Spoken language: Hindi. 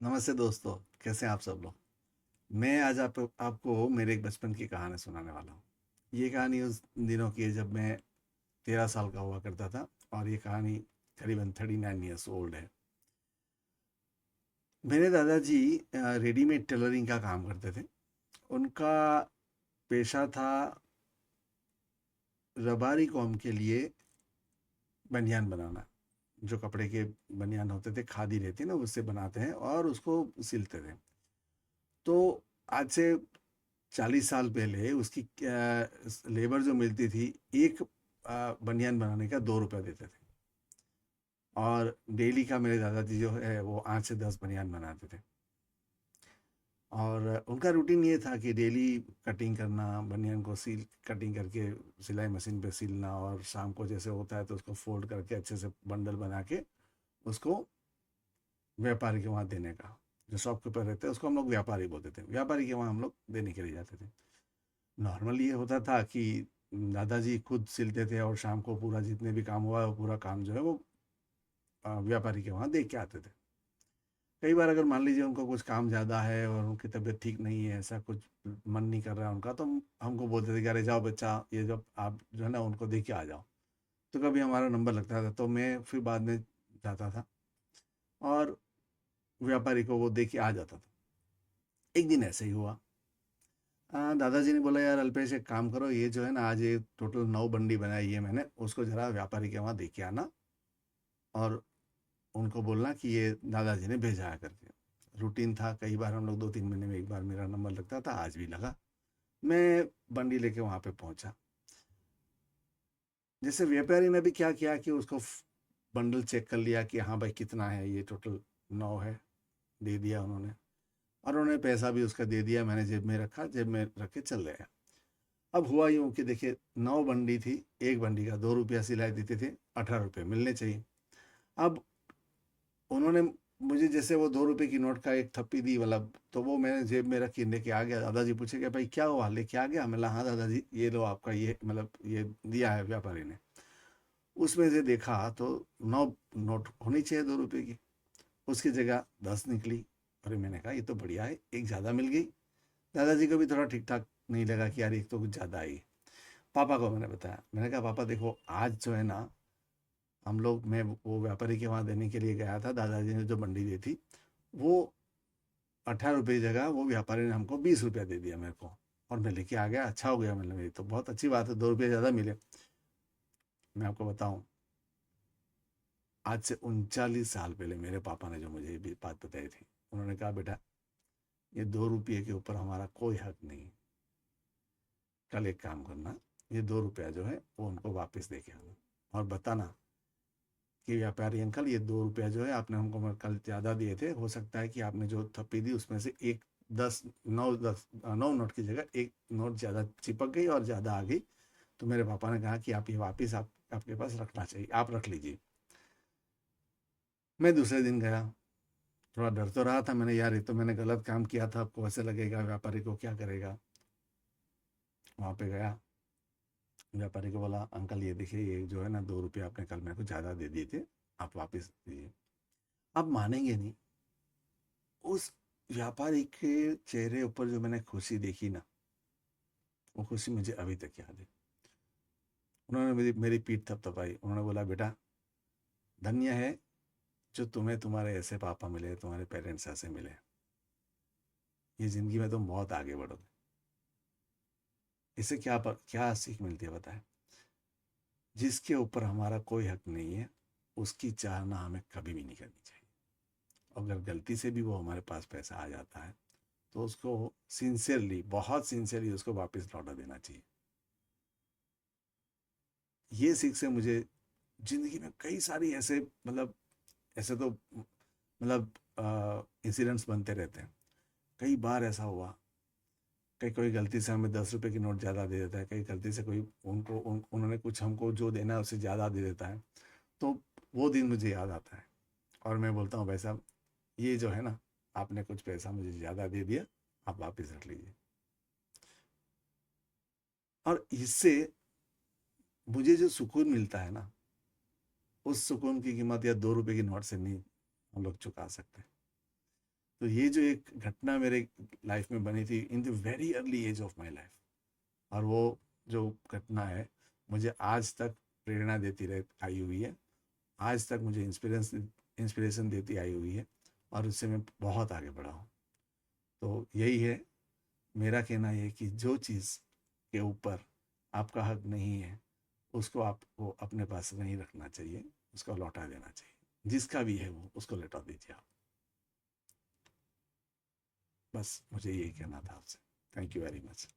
नमस्ते दोस्तों, कैसे हैं आप सब लोग। मैं आज आपको मेरे एक बचपन की कहानी सुनाने वाला हूँ। ये कहानी उस दिनों की है जब मैं 13 साल का हुआ करता था। और ये कहानी करीबन 39 ईयर्स ओल्ड है। मेरे दादाजी रेडीमेड टेलरिंग का काम करते थे। उनका पेशा था रबारी कॉम के लिए बनियान बनाना। जो कपड़े के बनियान होते थे, खादी रहती ना, उससे बनाते हैं और उसको सिलते थे। तो आज से 40 साल पहले उसकी लेबर जो मिलती थी, एक बनियान बनाने का 2 रुपया देते थे। और डेली का मेरे दादाजी जो है वो 8 से 10 बनियान बनाते थे। और उनका रूटीन ये था कि डेली कटिंग करना, बनियान को सील कटिंग करके सिलाई मशीन पे सिलना, और शाम को जैसे होता है तो उसको फोल्ड करके अच्छे से बंडल बना के उसको व्यापारी के वहाँ देने का। जो शॉपकीपर रहते हैं उसको हम लोग व्यापारी बोलते थे, व्यापारी के वहाँ हम लोग देने के लिए जाते थे। नॉर्मली ये होता था कि दादाजी खुद सिलते थे और शाम को पूरा जितने भी काम हुआ वो पूरा काम जो है वो व्यापारी के वहाँ दे के आते थे। कई बार अगर मान लीजिए उनको कुछ काम ज़्यादा है और उनकी तबीयत ठीक नहीं है, ऐसा कुछ मन नहीं कर रहा है उनका, तो हमको बोलते थे कि अरे जाओ बच्चा, ये जब आप जो है ना उनको दे के आ जाओ। तो कभी हमारा नंबर लगता था तो मैं फिर बाद में जाता था और व्यापारी को वो दे के आ जाता था। एक दिन ऐसे ही हुआ। दादाजी ने बोला, यार अल्पेश एक काम करो, ये जो है ना आज ये टोटल 9 बंडी बनाई है मैंने, उसको जरा व्यापारी के वहाँ दे के आना और उनको बोलना कि ये दादाजी ने भेजा है करके। रूटीन था, कई बार हम लोग 2-3 महीने में एक बार मेरा नंबर लगता था, आज भी लगा। मैं बंडी लेके वहाँ पे पहुँचा। जैसे व्यापारी ने भी क्या किया कि उसको बंडल चेक कर लिया कि हाँ भाई कितना है, ये टोटल 9 है। दे दिया उन्होंने। और उन्होंने पैसा भी उसका दे दिया, मैंने जेब में रखा, जेब में रख के चल गया। अब हुआ यूँ कि देखिए 9 बंडी थी, एक बंडी का 2 रुपया सिलाई देते थे, 18 रुपये मिलने चाहिए। अब उन्होंने मुझे जैसे वो 2 रुपये की नोट का एक थप्पी दी, मतलब तो वो मैंने जेब में रख के लेके आ गया। दादाजी पूछे कि भाई क्या हुआ, लेके आ गया? मैं हाँ दादाजी, ये लो आपका, ये मतलब ये दिया है व्यापारी ने। उसमें से देखा तो 9 नोट होनी चाहिए 2 रुपये की, उसकी जगह 10 निकली। अरे मैंने कहा ये तो बढ़िया है, एक ज़्यादा मिल गई। दादाजी को भी थोड़ा ठीक ठाक नहीं लगा कि यार एक तो कुछ ज़्यादा आई। पापा को मैंने बताया, मैंने कहा पापा देखो आज जो है ना हम लोग, मैं वो व्यापारी के वहाँ देने के लिए गया था, दादाजी ने जो मंडी दी थी वो 18 रुपये की जगह वो व्यापारी ने हमको 20 रुपया दे दिया मेरे को। और मैं लेके आ गया, अच्छा हो गया, मतलब मेरी तो बहुत अच्छी बात है, 2 रुपये ज़्यादा मिले। मैं आपको बताऊं, आज से 39 साल पहले मेरे पापा ने जो मुझे ये बात बताई थी, उन्होंने कहा बेटा ये 2 रुपये के ऊपर हमारा कोई हक नहीं। कल एक काम करना, ये 2 रुपया जो है वो उनको वापस दे के आना और बताना कि व्यापारी अंकल ये 2 रुपया जो है आपने हमको कल ज़्यादा दिए थे, हो सकता है कि आपने जो थप्पी दी उसमें से एक 9 नोट की जगह एक नोट ज़्यादा चिपक गई और ज़्यादा आ गई। तो मेरे पापा ने कहा कि आप ये वापस आपके पास रखना चाहिए, आप रख लीजिए। मैं दूसरे दिन गया, थोड़ा डर तो रहा था, मैंने यार ये तो मैंने गलत काम किया था, आपको ऐसे लगेगा, व्यापारी को क्या करेगा। वहाँ पे गया, व्यापारी को बोला अंकल ये देखिए ये जो है ना 2 रुपये आपने कल मेरे को ज़्यादा दे दिए थे, आप वापस दीजिए। आप मानेंगे नहीं, उस व्यापारी के चेहरे ऊपर जो मैंने खुशी देखी ना, वो खुशी मुझे अभी तक याद है। उन्होंने मेरी मेरी पीठ थपथपाई, उन्होंने बोला बेटा धन्य है जो तुम्हें तुम्हारे ऐसे पापा मिले, तुम्हारे पेरेंट्स ऐसे मिले, ये ज़िंदगी में तुम बहुत आगे बढ़ोगे। इससे क्या सीख मिलती है बताएं। जिसके ऊपर हमारा कोई हक नहीं है उसकी चाहना हमें कभी भी नहीं करनी चाहिए। अगर गलती से भी वो हमारे पास पैसा आ जाता है तो उसको सिंसियरली, बहुत सिंसियरली उसको वापस लौटा देना चाहिए। ये सीख से मुझे जिंदगी में कई सारी ऐसे, मतलब ऐसे तो मतलब इंसिडेंट्स बनते रहते हैं। कई बार ऐसा हुआ, कई कोई गलती से हमें 10 रुपए की नोट ज़्यादा दे देता है, कई गलती से कोई उन्होंने कुछ हमको जो देना है उससे ज़्यादा दे देता है। तो वो दिन मुझे याद आता है और मैं बोलता हूँ भाई साहब ये जो है ना, आपने कुछ पैसा मुझे ज़्यादा दे दिया, आप वापस रख लीजिए। और इससे मुझे जो सुकून मिलता है ना, उस सुकून की कीमत या 2 रुपए की नोट से नहीं हम लोग चुका सकते। तो ये जो एक घटना मेरे लाइफ में बनी थी in the very early age of my life, और वो जो घटना है मुझे आज तक प्रेरणा देती रह आई हुई है, आज तक मुझे इंस्पिरेशन देती आई हुई है, और उससे मैं बहुत आगे बढ़ा हूँ। तो यही है मेरा कहना, ये कि जो चीज़ के ऊपर आपका हक नहीं है उसको आपको अपने पास नहीं रखना चाहिए, उसको लौटा देना चाहिए। जिसका भी है वो उसको लौटा दीजिए आप। बस मुझे यही कहना था आपसे। Thank you very much.